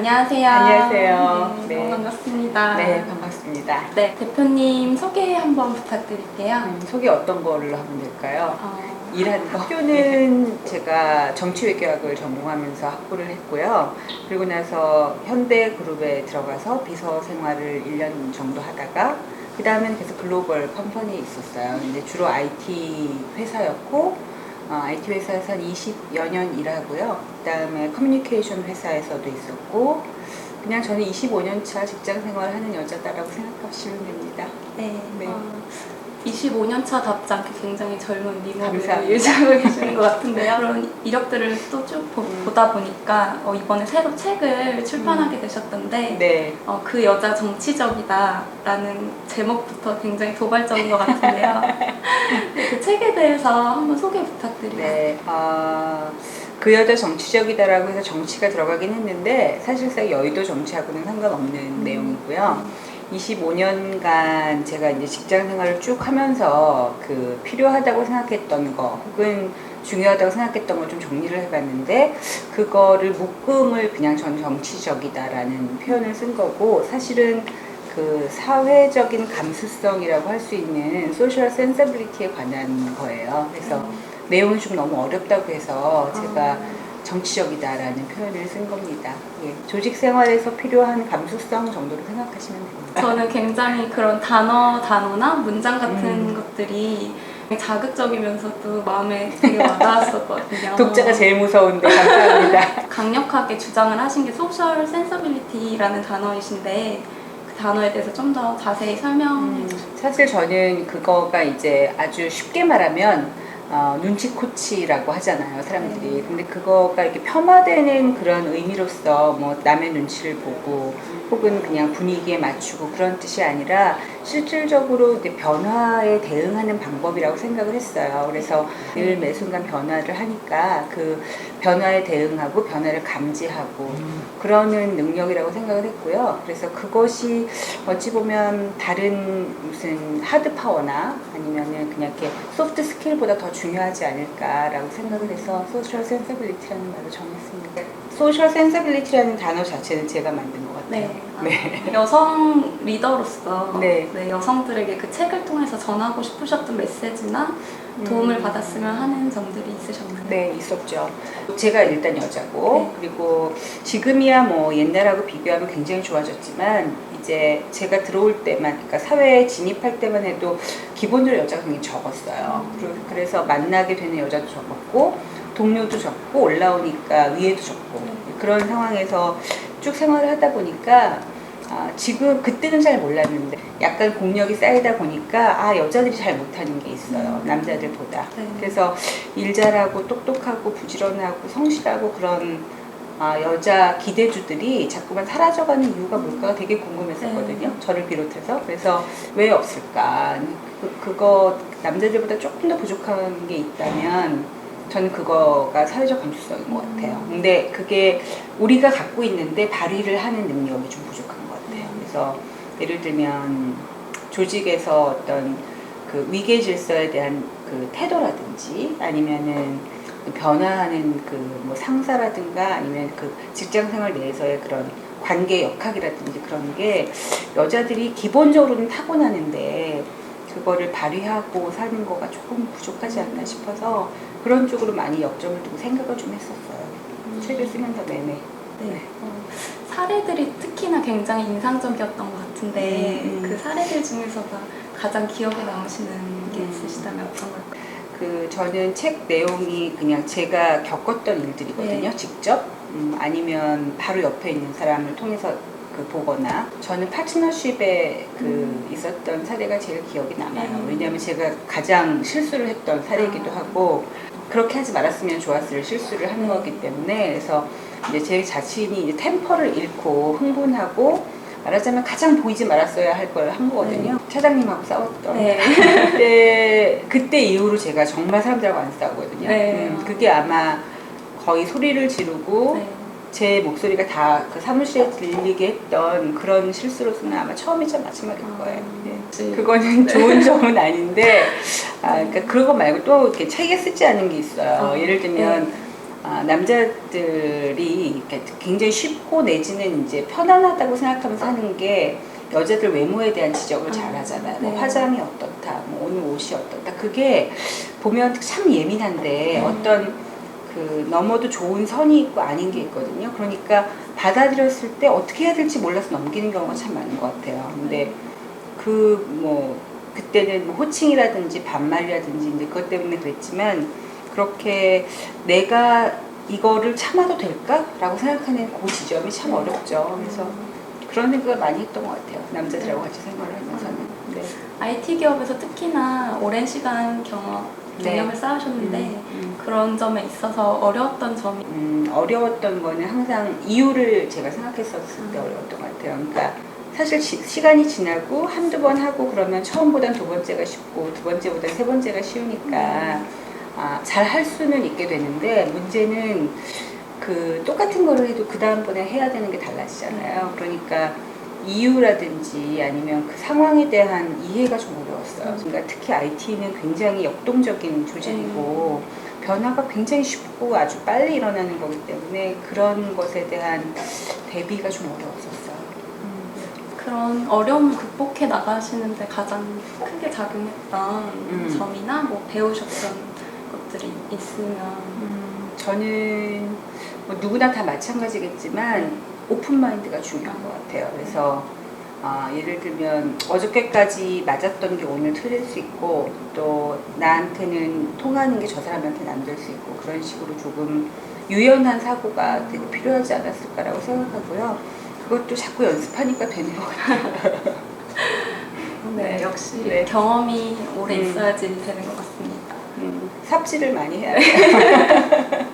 안녕하세요. 안녕하세요. 네, 너무 반갑습니다. 네, 반갑습니다. 네, 대표님 소개 한번 부탁드릴게요. 소개 어떤 거를 하면 될까요? 어, 일하는 거. 학교는 제가 정치외교학을 전공하면서 학부를 했고요. 그리고 나서 현대그룹에 들어가서 비서 생활을 1년 정도 하다가 그 다음에는 계속 글로벌 컴퍼니에 있었어요. 근데 주로 IT 회사였고 IT 회사에서 한 20여 년 일하고요. 그 다음에 커뮤니케이션 회사에서도 있었고 그냥 저는 25년 차 직장 생활을 하는 여자다라고 생각하시면 됩니다. 네. 네. 25년 차답지 않게 굉장히 젊은 미모를 감사합니다. 유지하고 계시는 것 같은데요. 그런 이력들을 또 쭉 보다 보니까 이번에 새로 책을 출판하게 되셨던데 네. 그 여자 정치적이다라는 제목부터 굉장히 도발적인 것 같은데요. 그 책에 대해서 한번 소개 부탁드립니다. 네. 그 여자 정치적이다라고 해서 정치가 들어가긴 했는데 사실상 여의도 정치하고는 상관없는 내용이고요. 25년간 제가 이제 직장 생활을 쭉 하면서 그 필요하다고 생각했던 거 혹은 중요하다고 생각했던 걸 좀 정리를 해봤는데 그거를 묶음을 그냥 전 정치적이다라는 표현을 쓴 거고 사실은 그 사회적인 감수성이라고 할 수 있는 소셜 센서빌리티에 관한 거예요. 그래서 내용이 좀 너무 어렵다고 해서 제가 정치적이다라는 표현을 쓴 겁니다. 예, 조직 생활에서 필요한 감수성 정도로 생각하시면 됩니다. 저는 굉장히 그런 단어나 문장 같은 것들이 자극적이면서도 마음에 되게 와닿았었거든요. 독자가 제일 무서운데 감사합니다. 강력하게 주장을 하신 게 소셜 센서빌리티라는 단어이신데 그 단어에 대해서 좀 더 자세히 설명해 주세요. 사실 저는 그거가 이제 아주 쉽게 말하면 눈치코치라고 하잖아요, 사람들이. 근데 그거가 이렇게 폄하되는 그런 의미로서 뭐 남의 눈치를 보고 혹은 그냥 분위기에 맞추고 그런 뜻이 아니라 실질적으로 이제 변화에 대응하는 방법이라고 생각을 했어요. 그래서 늘 매 순간 변화를 하니까 그 변화에 대응하고 변화를 감지하고 그러는 능력이라고 생각을 했고요. 그래서 그것이 어찌 보면 다른 무슨 하드 파워나 아니면은 그냥 이렇게 소프트 스킬보다 더 중요하지 않을까라고 생각을 해서 소셜 센서빌리티라는 말을 정했습니다. 소셜 센서빌리티라는 단어 자체는 제가 만든 것 같아요. 네. 여성 리더로서 네. 여성들에게 그 책을 통해서 전하고 싶으셨던 메시지나 도움을 받았으면 하는 점들이 있으셨나요? 네, 있었죠. 제가 일단 여자고 네. 그리고 지금이야 뭐 옛날하고 비교하면 굉장히 좋아졌지만 이제 제가 들어올 때만 그러니까 사회에 진입할 때만 해도 기본적으로 여자가 굉장히 적었어요. 그래서 만나게 되는 여자도 적었고 동료도 적고 올라오니까 위에도 적고 그런 상황에서 쭉 생활을 하다 보니까 지금 그때는 잘 몰랐는데 약간 공력이 쌓이다 보니까 여자들이 잘 못하는 게 있어요. 남자들보다. 네. 그래서 일 잘하고 똑똑하고 부지런하고 성실하고 그런 여자 기대주들이 자꾸만 사라져가는 이유가 뭘까가 되게 궁금했었거든요. 저를 비롯해서. 그래서 왜 없을까? 그거 남자들보다 조금 더 부족한 게 있다면 저는 그거가 사회적 감수성인 것 같아요. 근데 그게 우리가 갖고 있는데 발휘를 하는 능력이 좀 부족한 것 같아요. 그래서 예를 들면 조직에서 어떤 그 위계 질서에 대한 그 태도라든지 아니면은 변화하는 그 뭐 상사라든가 아니면 그 직장 생활 내에서의 그런 관계 역학이라든지 그런 게 여자들이 기본적으로는 타고나는데 그거를 발휘하고 사는 거가 조금 부족하지 않나 싶어서 그런 쪽으로 많이 역점을 두고 생각을 좀 했었어요. 책을 쓰면서 내내. 네. 사례들이 특히나 굉장히 인상적이었던 것 같은데 그 사례들 중에서 가장 기억에 남으시는 게 있으시다면 어떤 걸까요? 저는 책 내용이 그냥 제가 겪었던 일들이거든요. 네. 직접. 아니면 바로 옆에 있는 사람을 통해서 보거나 저는 파트너십에 있었던 사례가 제일 기억이 남아요. 왜냐하면 제가 가장 실수를 했던 사례이기도 하고 그렇게 하지 말았으면 좋았을 실수를 한 거기 때문에 그래서 이제 제 자신이 이제 템퍼를 잃고 흥분하고 말하자면 가장 보이지 말았어야 할 걸 한 거거든요. 차장님하고 싸웠던. 그때 이후로 제가 정말 사람들하고 안 싸우거든요. 그게 아마 거의 소리를 지르고 제 목소리가 다 그 사무실에 들리게 했던 그런 실수로서는 아마 처음이자 마지막일 거예요. 그거는 좋은 점은 아닌데, 그러니까 그거 말고 또 이렇게 책에 쓰지 않은 게 있어요. 예를 들면 남자들이 이렇게 굉장히 쉽고 내지는 이제 편안하다고 생각하면서 하는 게 여자들 외모에 대한 지적을 잘 하잖아요. 뭐 네. 화장이 어떻다, 뭐 오늘 옷이 어떻다. 그게 보면 참 예민한데 어떤 그 넘어도 좋은 선이 있고 아닌 게 있거든요. 그러니까 받아들였을 때 어떻게 해야 될지 몰라서 넘기는 경우가 참 많은 것 같아요. 근데 그 뭐 그때는 뭐 호칭이라든지 반말이라든지 이제 그것 때문에 그랬지만 그렇게 내가 이거를 참아도 될까라고 생각하는 그 지점이 참 어렵죠. 그래서 그런 생각을 많이 했던 것 같아요. 남자들하고 같이 생활을 하면서는. 네. IT 기업에서 특히나 오랜 시간 경험을 쌓으셨는데 그런 점에 있어서 어려웠던 점이 어려웠던 거는 항상 이유를 제가 생각했었을 때 어려웠던 것 같아요. 그러니까 사실 시간이 지나고 한두 번 하고 그러면 처음보단 두 번째가 쉽고 두 번째보단 세 번째가 쉬우니까 잘 할 수는 있게 되는데 문제는 그 똑같은 거를 해도 그 다음번에 해야 되는 게 달라지잖아요. 그러니까 이유라든지 아니면 그 상황에 대한 이해가 좀 어려웠어요. 그러니까 특히 IT는 굉장히 역동적인 조직이고 변화가 굉장히 쉽고 아주 빨리 일어나는 거기 때문에 그런 것에 대한 대비가 좀 어려웠었어요. 그런 어려움을 극복해 나가시는데 가장 크게 작용했던 점이나 뭐 배우셨던 것들이 있으면 저는 뭐 누구나 다 마찬가지겠지만 오픈마인드가 중요한 것 같아요. 그래서 예를 들면 어저께까지 맞았던 게 오늘 틀릴 수 있고 또 나한테는 통하는 게 저 사람한테는 안 될 수 있고 그런 식으로 조금 유연한 사고가 되게 필요하지 않았을까라고 생각하고요. 그것도 자꾸 연습하니까 되는 것 같아요. 네, 역시 네. 경험이 오래 있어야지 되는 것 같습니다. 삽질을 많이 해야 돼요.